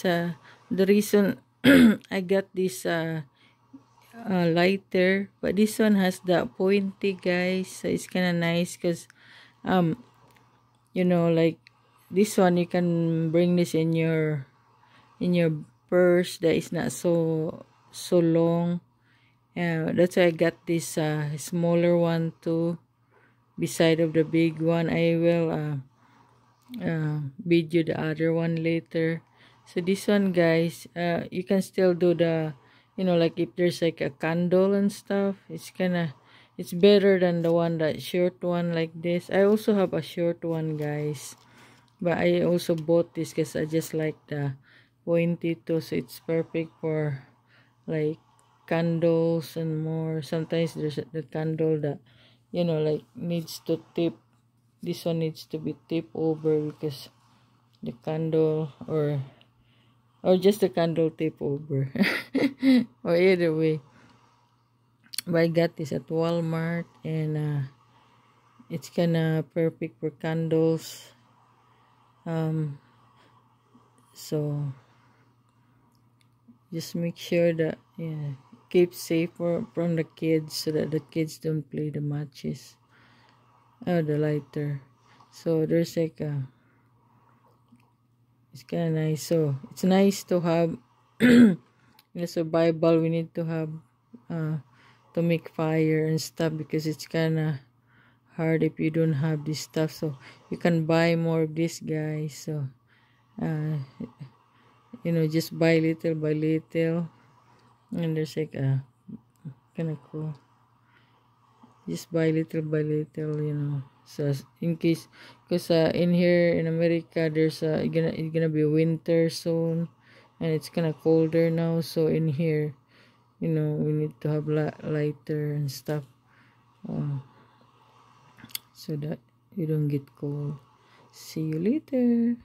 The reason I got this lighter, but this one has the pointy, guys, so it's kind of nice because um like this one you can bring this in your purse that is not so long. That's why I got this smaller one too beside of the big one. I will video the other one later. So this one, guys, you can still do the like if there's like a candle and stuff, it's better than the one that short one like this. I also have a short one, guys, but I also bought this because I just like the pointy too, so it's perfect for like candles and more. Sometimes there's the candle that like needs to tip. This one needs to be tipped over because the candle or just the candle tip over or either way. But I got this at Walmart, and it's kinda perfect for candles. So just make sure that keep safe from the kids so that the kids don't play the matches or the lighter. So there's like it's kind of nice. So it's nice to have in a survival. We need to have to make fire and stuff because it's kind of hard if you don't have this stuff. So you can buy more of this, guys. So uh, just buy little by little, and there's like kind of cool. Just buy little by little. So in case, because in here in America, there's it's gonna be winter soon, and it's kind of colder now. So in here, we need to have lighter and stuff, so that you don't get cold. See you later.